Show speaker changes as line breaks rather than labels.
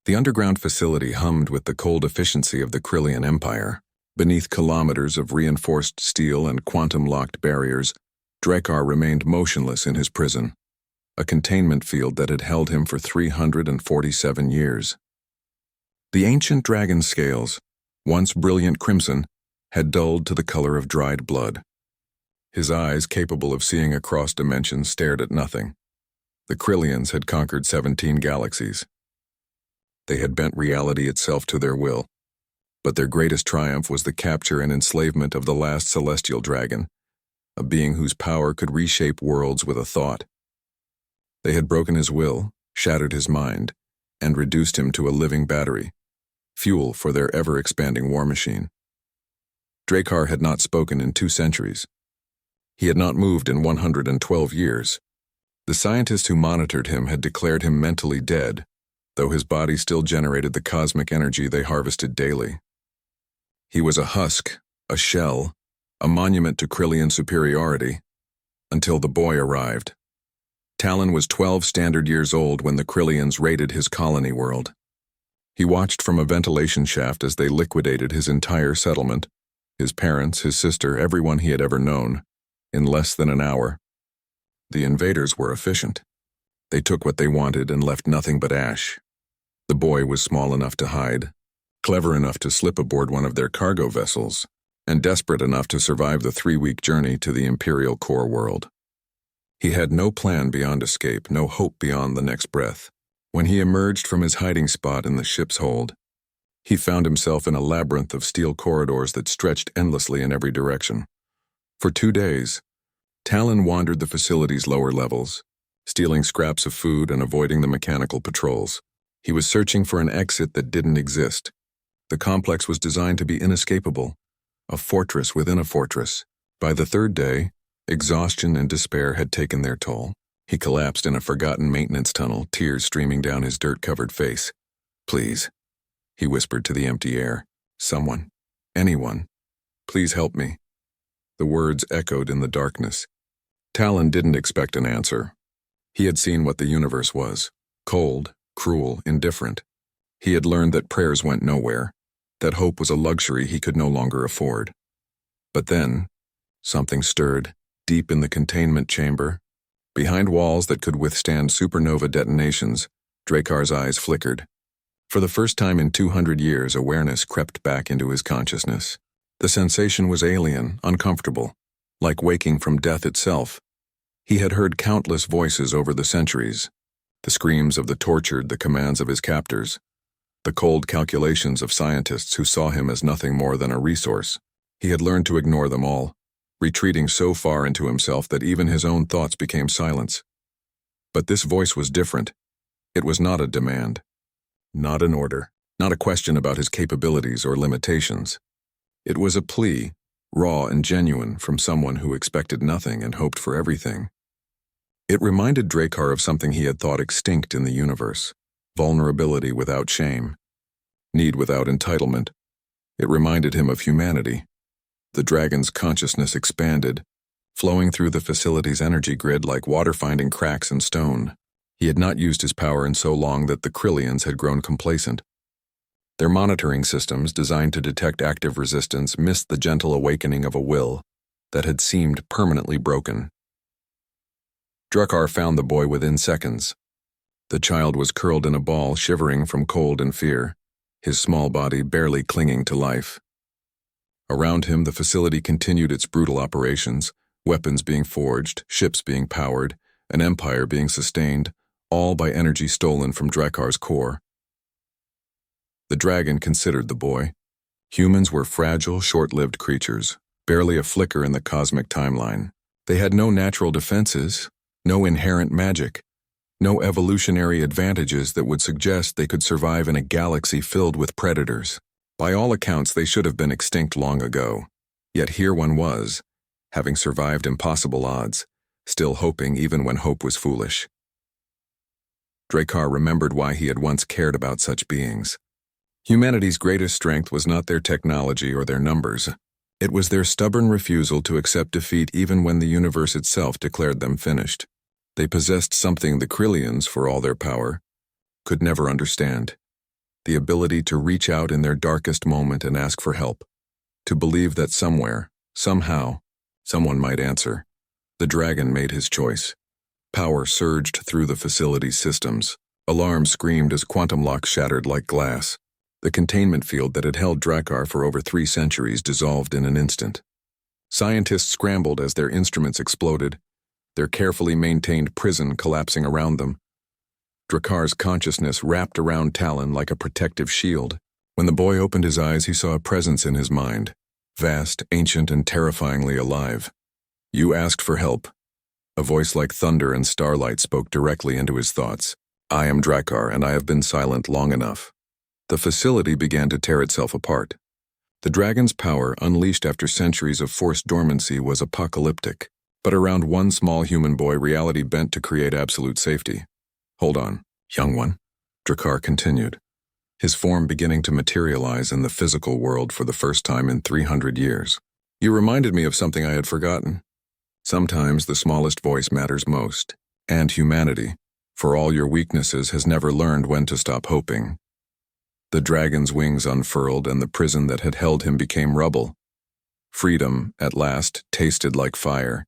The underground facility hummed with the cold efficiency of the Krillian Empire. Beneath kilometers of reinforced steel and quantum-locked barriers, Drakkar remained motionless in his prison, a containment field that had held him for 347 years. The ancient dragon scales, once brilliant crimson, had dulled to the color of dried blood. His eyes, capable of seeing across dimensions, stared at nothing. The Krillians had conquered 17 galaxies. They had bent reality itself to their will, but their greatest triumph was the capture and enslavement of the last celestial dragon, a being whose power could reshape worlds with a thought. They had broken his will, shattered his mind, and reduced him to a living battery, fuel for their ever-expanding war machine. Drakkar had not spoken in 2 centuries. He had not moved in 112 years. The scientists who monitored him had declared him mentally dead, though his body still generated the cosmic energy they harvested daily. He was a husk, a shell, a monument to Krillian superiority, until the boy arrived. Talon was 12 standard years old when the Krillians raided his colony world. He watched from a ventilation shaft as they liquidated his entire settlement, his parents, his sister, everyone he had ever known, in less than an hour. The invaders were efficient. They took what they wanted and left nothing but ash. The boy was small enough to hide, clever enough to slip aboard one of their cargo vessels, and desperate enough to survive the 3-week journey to the Imperial core world. He had no plan beyond escape, no hope beyond the next breath. When he emerged from his hiding spot in the ship's hold, he found himself in a labyrinth of steel corridors that stretched endlessly in every direction. For 2 days, Talon wandered the facility's lower levels, stealing scraps of food and avoiding the mechanical patrols. He was searching for an exit that didn't exist. The complex was designed to be inescapable, a fortress within a fortress. By the 3rd day, exhaustion and despair had taken their toll. He collapsed in a forgotten maintenance tunnel, tears streaming down his dirt-covered face. "Please," he whispered to the empty air. "Someone, anyone, please help me." The words echoed in the darkness. Talon didn't expect an answer. He had seen what the universe was: cold, cruel, indifferent. He had learned that prayers went nowhere, that hope was a luxury he could no longer afford. But then, something stirred, deep in the containment chamber. Behind walls that could withstand supernova detonations, Drakkar's eyes flickered. For the first time in 200 years, awareness crept back into his consciousness. The sensation was alien, uncomfortable, like waking from death itself. He had heard countless voices over the centuries, the screams of the tortured, the commands of his captors, the cold calculations of scientists who saw him as nothing more than a resource. He had learned to ignore them all, retreating so far into himself that even his own thoughts became silence. But this voice was different. It was not a demand, not an order, not a question about his capabilities or limitations. It was a plea, raw and genuine, from someone who expected nothing and hoped for everything. It reminded Drakkar of something he had thought extinct in the universe: vulnerability without shame, need without entitlement. It reminded him of humanity. The dragon's consciousness expanded, flowing through the facility's energy grid like water finding cracks in stone. He had not used his power in so long that the Krillians had grown complacent. Their monitoring systems, designed to detect active resistance, missed the gentle awakening of a will that had seemed permanently broken. Drakkar found the boy within seconds. The child was curled in a ball, shivering from cold and fear, his small body barely clinging to life. Around him, the facility continued its brutal operations, weapons being forged, ships being powered, an empire being sustained, all by energy stolen from Drakkar's core. The dragon considered the boy. Humans were fragile, short-lived creatures, barely a flicker in the cosmic timeline. They had no natural defenses, no inherent magic, no evolutionary advantages that would suggest they could survive in a galaxy filled with predators. By all accounts, they should have been extinct long ago. Yet here one was, having survived impossible odds, still hoping even when hope was foolish. Drakkar remembered why he had once cared about such beings. Humanity's greatest strength was not their technology or their numbers. It was their stubborn refusal to accept defeat even when the universe itself declared them finished. They possessed something the Krillians, for all their power, could never understand: the ability to reach out in their darkest moment and ask for help, to believe that somewhere, somehow, someone might answer. The dragon made his choice. Power surged through the facility's systems. Alarms screamed as quantum locks shattered like glass. The containment field that had held Drakkar for over 3 centuries dissolved in an instant. Scientists scrambled as their instruments exploded, their carefully maintained prison collapsing around them. Drakkar's consciousness wrapped around Talon like a protective shield. When the boy opened his eyes, he saw a presence in his mind, vast, ancient, and terrifyingly alive. "You asked for help." A voice like thunder and starlight spoke directly into his thoughts. "I am Drakkar, and I have been silent long enough." The facility began to tear itself apart. The dragon's power, unleashed after centuries of forced dormancy, was apocalyptic. But around one small human boy, reality bent to create absolute safety. "Hold on, young one," Drakkar continued, his form beginning to materialize in the physical world for the first time in 300 years. "You reminded me of something I had forgotten. Sometimes the smallest voice matters most, and humanity, for all your weaknesses, has never learned when to stop hoping." The dragon's wings unfurled, and the prison that had held him became rubble. Freedom, at last, tasted like fire.